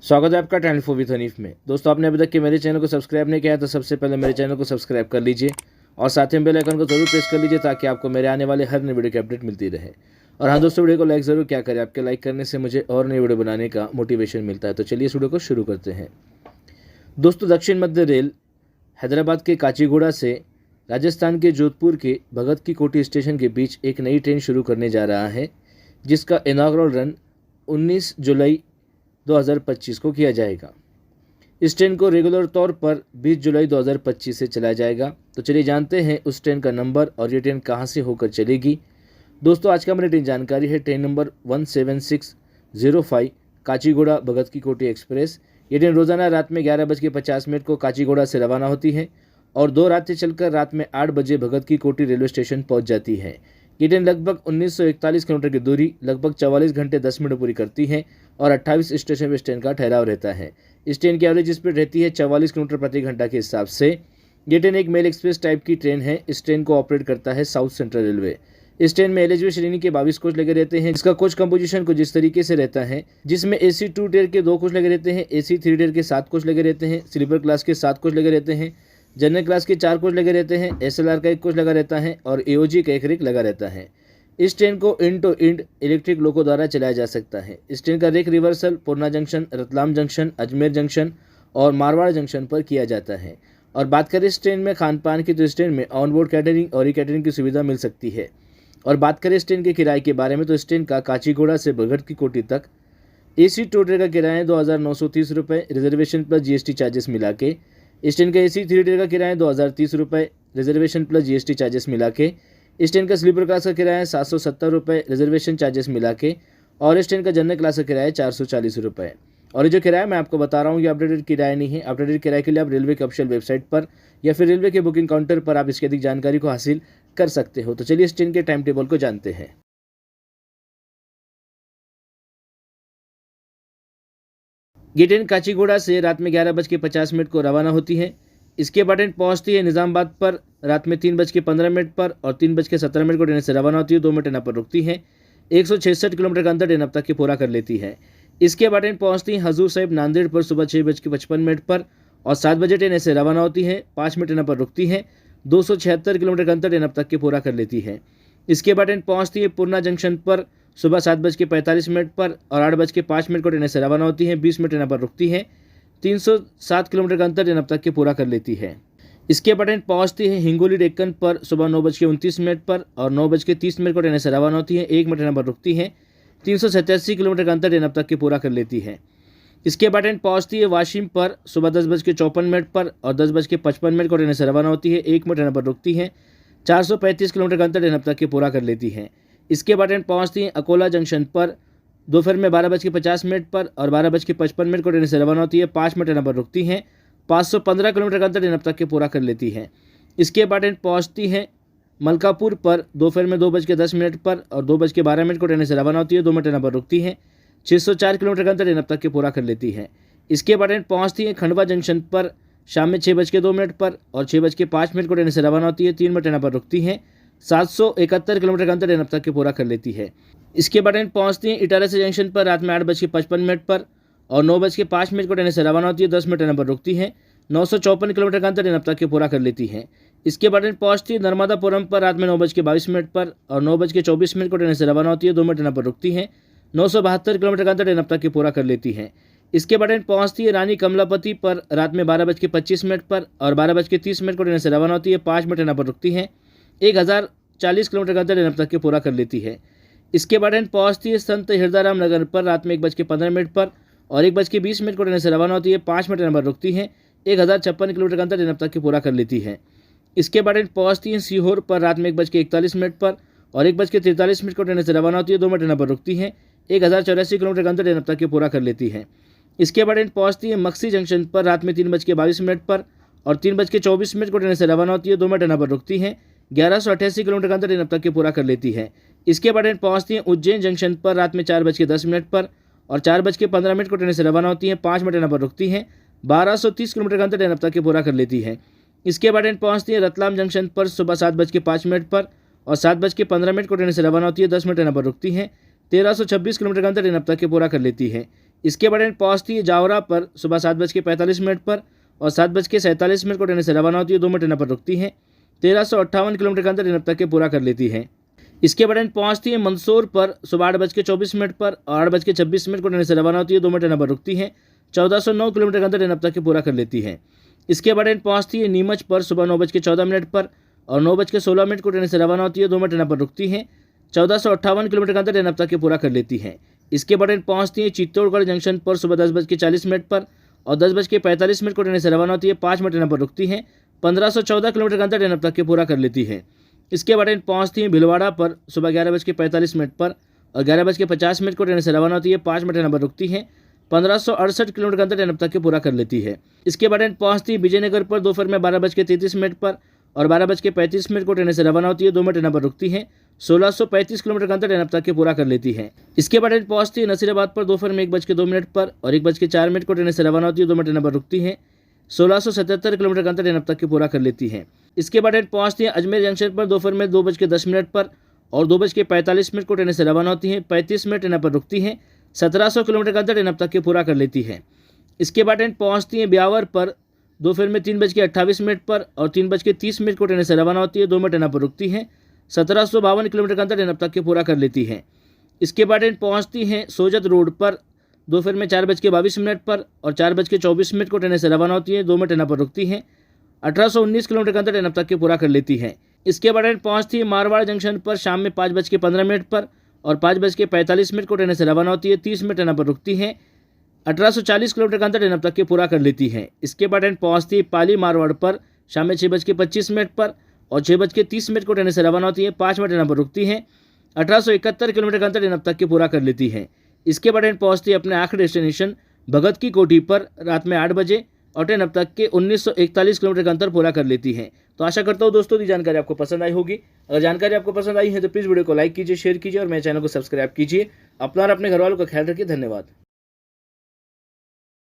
स्वागत है आपका टैलेंट फॉर विद हनीफ में। दोस्तों, आपने अभी तक के मेरे चैनल को सब्सक्राइब नहीं किया है तो सबसे पहले मेरे चैनल को सब्सक्राइब कर लीजिए और साथ ही बेल आइकन को जरूर प्रेस कर लीजिए ताकि आपको मेरे आने वाले हर नई वीडियो की अपडेट मिलती रहे। और हाँ दोस्तों, वीडियो को लाइक ज़रूर क्या करें, आपके लाइक करने से मुझे और नई वीडियो बनाने का मोटिवेशन मिलता है। तो चलिए इस वीडियो को शुरू करते हैं। दोस्तों, दक्षिण मध्य रेल हैदराबाद के काचीगुड़ा से राजस्थान के जोधपुर के भगत की कोठी स्टेशन के बीच एक नई ट्रेन शुरू करने जा रहा है, जिसका इनॉग्रल रन 19 जुलाई 2025 को किया जाएगा। इस ट्रेन को रेगुलर तौर पर 20 जुलाई 2025 से चलाया जाएगा। तो चलिए जानते हैं उस ट्रेन का नंबर और ये ट्रेन कहाँ से होकर चलेगी। दोस्तों, आज का हमारी ट्रेन जानकारी है ट्रेन नंबर 17605 काचीगुड़ा भगत की कोठी एक्सप्रेस। ये ट्रेन रोजाना रात में 11:50 को काचीगुड़ा से रवाना होती है और 2 रातें चलकर रात में 8 बजे भगत की कोठी रेलवे स्टेशन पहुंच जाती है। ये ट्रेन लगभग 1941 किलोमीटर की दूरी लगभग 44 घंटे 10 मिनट पूरी करती है और 28 स्टेशन पर इस ट्रेन का ठहराव रहता है। इस ट्रेन की एवरेज स्पीड रहती है 44 किलोमीटर प्रति घंटा के हिसाब से। ये ट्रेन एक मेल एक्सप्रेस टाइप की ट्रेन है। इस ट्रेन को ऑपरेट करता है साउथ सेंट्रल रेलवे। इस ट्रेन में एलएचबी श्रेणी के 22 कोच लगे रहते हैं। इसका कोच कंपोजिशन कुछ इस तरीके से रहता है, जिसमें AC 2 टियर के 2 कोच लगे रहते हैं, AC 3 टियर के 7 कोच लगे रहते हैं, स्लीपर क्लास के 7 कोच लगे रहते हैं, जनरल क्लास के 4 कोच लगे रहते हैं, SLR का 1 कोच लगा रहता है और AOG का 1 रेक लगा रहता है। इस ट्रेन को end to end electric loco द्वारा चलाया जा सकता है। इस ट्रेन का rake reversal Purna junction, Ratlam junction, Ajmer junction और मारवाड़ जंक्शन पर किया जाता है। और बात करें इस ट्रेन में खान पान की, तो इस ट्रेन में ऑन बोर्ड कैटरिंग और कैटरिंग की सुविधा मिल सकती है। और बात करें इस ट्रेन के किराए के बारे में, तो इस ट्रेन का काचीगुड़ा से भगत की कोठी तक AC 2 टियर का किराया 2930 रुपये, रिजर्वेशन प्लस GST चार्जेस मिला के। इस ट्रेन का AC 3 टियर का किराया 2030 रुपये, रिजर्वेशन प्लस GST चार्जेस मिला के। इस ट्रेन का स्लीपर क्लास का किराया 770 रुपये, रिजर्वेशन चार्जेस मिला के। और इस ट्रेन का जनरल क्लास का किराया 440 रुपये। और ये जो किराया मैं आपको बता रहा हूँ ये अपडेटेड किराया नहीं है। अपडेटेड किराए के लिए आप रेलवे के ऑफिशियल वेबसाइट पर या फिर रेलवे के बुकिंग काउंटर पर आप इसकी अधिक जानकारी को हासिल कर सकते हो। तो चलिए इस ट्रेन के टाइम टेबल को जानते हैं। ये ट्रेन काचीगुड़ा से रात में 11:50 को रवाना होती है। इसके बाद ट्रेन पहुंचती है निज़ामाबाद पर रात में 3:15 पर और 3:17 को ट्रेन से रवाना होती है। 2 मिनट ट्रेन पर रुकती है। 166 किलोमीटर का अंतर ट्रेन अब तक के पूरा कर लेती है। इसके बाद ट्रेन पहुंचती है हजूर साहिब नांदेड़ पर सुबह 6:55 पर और 7 बजे ट्रेन से रवाना होती है। 5 मिनट ट्रेन पर रुकती है। 276 किलोमीटर का अंतर ट्रेन अब तक के पूरा कर लेती है। इसके बाद ट्रेन पहुंचती है पूर्णा जंक्शन पर सुबह 7:45 पर और 8:05 को ट्रेन से रवाना होती है। 20 मिनट ट्रेन पर रुकती है। 307 किलोमीटर का अंतर ट्रेन अब तक के पूरा कर लेती है। इसके बाद ट्रेन पहुंचती है हिंगोली डेक्कन पर सुबह 9:29 पर और 9:30 को ट्रेन से रवाना होती है। 1 मिनट ट्रेन पर रुकती है। 387 किलोमीटर का अंतर ट्रेन अब तक के पूरा कर लेती है। इसके बाद ट्रेन पहुंचती है वाशिम पर सुबह 10:54 पर और 10:55 को ट्रेन से रवाना होती है। 1 मिनट ट्रेन पर रुकती है। 435 किलोमीटर का अंतर ट्रेन अब तक के पूरा कर लेती है। इसके बाद ट्रेन पहुंचती है अकोला जंक्शन पर दोपहर में 12:50 पर और 12:55 को ट्रेन से रवाना होती है। 5 मिनट ट्रेन पर रुकती है। 515 किलोमीटर का अंतर ट्रेन अब तक के पूरा कर लेती है। इसके बाद ट्रेन पहुंचती है मलकापुर पर दोपहर में 2:10 पर और 2:12 को ट्रेन से रवाना होती है। 2 मिनट ट्रेन पर रुकती है। 604 किलोमीटर का अंतर ट्रेन अब तक के पूरा कर लेती है। इसके बाद ट्रेन पहुंचती है खंडवा जंक्शन पर शाम में 6:02 पर और 6:05 को ट्रेन से रवाना होती है। 3 मिनट ट्रेन पर रुकती है। 771 किलोमीटर का अंतर ट्रेन अब तक के पूरा कर लेती है। इसके बाद ट्रेन पहुंचती है इटारसी से जंक्शन पर रात में 8:55 पर और 9:05 को ट्रेन से रवाना होती है। 10 मिनट ट्रेन पर रुकती है। 954 किलोमीटर का अंतर ट्रेन अब तक के पूरा कर लेती है। इसके बाद ट्रेन पहुंचती है नर्मदापुरम पर रात में 9:22 पर और 9:24 को ट्रेन से रवाना होती है। 2 मिनट ट्रेन पर रुकती है। 972 किलोमीटर का अंतर ट्रेन अब तक के पूरा कर लेती है। इसके बाद ट्रेन पहुंचती है रानी कमलापति पर रात में 12:25 पर और 12:30 को ट्रेन से रवाना होती है। 5 मिनट ट्रेन पर रुकती है। 1040 किलोमीटर का अंतर ट्रेन अब तक के पूरा कर लेती है। इसके बाद ट्रेन पहुंचती है संत हिरदाराम नगर पर रात में 1:15 पर और 1:20 को ट्रेन से रवाना होती है। 5 मिनट ट्रेन पर रुकती है। 1056 किलोमीटर का अंतर ट्रेन अब तक के पूरा कर लेती है। इसके बाद ट्रेन पहुंचती है सीहोर पर रात में 1:41 पर और 1:43 को ट्रेन से रवाना होती है। 2 मिनट ट्रेन पर रुकती है। 1084 किलोमीटर का अंतर ट्रेन अब तक के पूरा कर लेती है। इसके बाद ट्रेन पहुंचती है मक्सी जंक्शन पर रात में 3:22 पर और 3:24 को ट्रेन से रवाना होती है। 2 मिनट ट्रेन पर रुकती है। 1188 किलोमीटर का अंतर ट्रेन अब तक के पूरा कर लेती है। इसके बाद ट्रेन पहुंचती है उज्जैन जंक्शन पर रात में 4:10 पर और 4:15 को ट्रेन से रवाना होती है। 5 मिनट ट्रेन पर रुकती है। 1230 किलोमीटर का अंतर ट्रेन अब तक के पूरा कर लेती है। इसके बाद ट्रेन पहुंचती है रतलाम जंक्शन पर सुबह 7:05 पर और 7:15 को ट्रेन से रवाना होती है। 10 मिनट ट्रेन पर रुकती है। 1326 किलोमीटर का अंतर ट्रेन अब तक के पूरा कर लेती है। इसके बाद ट्रेन पहुँचती है जावरा पर सुबह 7:45 पर और 7:47 को ट्रेन से रवाना होती है। 2 मिनट ट्रेन पर रुकती है। 1358 किलोमीटर का अंतर ट्रेन अब तक के पूरा कर लेती है। इसके बाद ट्रेन पहुँचती है मंदसौर पर सुबह 8:24 पर और 8:26 को ट्रेन से रवाना होती है। 2 मिनट ट्रेन पर रुकती है। 1409 किलोमीटर का अंतर ट्रेन अब तक के पूरा कर लेती है। इसके बाद ट्रेन पहुँचती है नीमच पर सुबह 9:14 पर और 9:16 को ट्रेन से रवाना होती है। 2 मिनट ट्रेन पर रुकती है। 1458 किलोमीटर का अंतर ट्रेन अब तक के पूरा कर लेती है। इसके बाद ट्रेन पहुँचती है चित्तौड़गढ़ जंक्शन पर सुबह 10:40 पर और 10:45 को ट्रेन से रवाना होती है। 5 मिनट ट्रेन पर रुकती है। 1514 किलोमीटर का अंतर ट्रेन अब तक के पूरा कर लेती है। इसके बाद ट्रेन पहुँचती है भीलवाड़ा पर सुबह 11:45 पर और 11:50 को ट्रेन से रवाना होती है। 5 मिनट ट्रेन पर रुकती है। 1568 किलोमीटर का अंतर ट्रेन अब तक के पूरा कर लेती है। इसके बाद ट्रेन पहुँचती है विजयनगर पर दोपहर में 12:33 पर और 12:35 को ट्रेन से रवाना होती है। 2 मिनट ट्रेन पर रुकती है। 1635 किलोमीटर का अंतर ट्रेन अब तक के पूरा कर लेती है। इसके बाद ट्रेन पहुँचती है नसीराबाद पर दोपहर में 1:02 पर और 1:04 को ट्रेन से रवाना होती है। 2 मिनट ट्रेन पर रुकती है। 1677 किलोमीटर का अंतर ट्रेन अब तक के पूरा कर लेती है। इसके बाद ट्रेन पहुँचती है अजमेर जंक्शन पर दोपहर में 2:10 पर और 2:45 को ट्रेन से रवाना होती है। 35 मिनट ट्रेन पर रुकती है। 1700 किलोमीटर का अंतर ट्रेन अब तक के पूरा कर लेती है। इसके बाद ट्रेन पहुँचती है ब्यावर पर दोपहर में 3:28 पर और 3:30 को ट्रेन से रवाना होती है। 2 मिनट ट्रेन पर रुकती है। 1752 किलोमीटर का अंतर ट्रेन अब तक के पूरा कर लेती है। इसके बाद ट्रेन पहुँचती है सोजत रोड पर दोपहर में 4:22 पर और 4:24 को ट्रेन से रवाना होती है। 2 मिनट ट्रेन पर रुकती है। 1819 किलोमीटर का अंतर ट्रेन अब तक के पूरा कर लेती है। इसके बाद ट्रेन पहुँचती है मारवाड़ जंक्शन पर शाम में 5:15 पर और 5:45 को ट्रेन से रवाना होती है। 30 मिनट ट्रेन पर रुकती है। 1840 किलोमीटर का अंतर ट्रेन अब तक के पूरा कर लेती है। इसके बाद ट्रेन पहुँचती है पाली मारवाड़ पर शाम में 6:25 पर और 6:30 को ट्रेन से रवाना होती है। 5 मिनट ट्रेन पर रुकती है। 1871 किलोमीटर का अंतर ट्रेन अब तक के पूरा कर लेती है। इसके बाद ट्रेन पहुँचती है अपने आखिरी डेस्टिनेशन भगत की कोठी पर रात में 8 बजे और ट्रेन अब तक के 1941 किलोमीटर का अंतर पूरा कर लेती है। तो आशा करता हूँ दोस्तों ये जानकारी आपको पसंद आई होगी। अगर जानकारी आपको पसंद आई है तो प्लीज़ वीडियो को लाइक कीजिए, शेयर कीजिए और मेरे चैनल को सब्सक्राइब कीजिए। अपना और अपने घर वालों का ख्याल रखिए। धन्यवाद।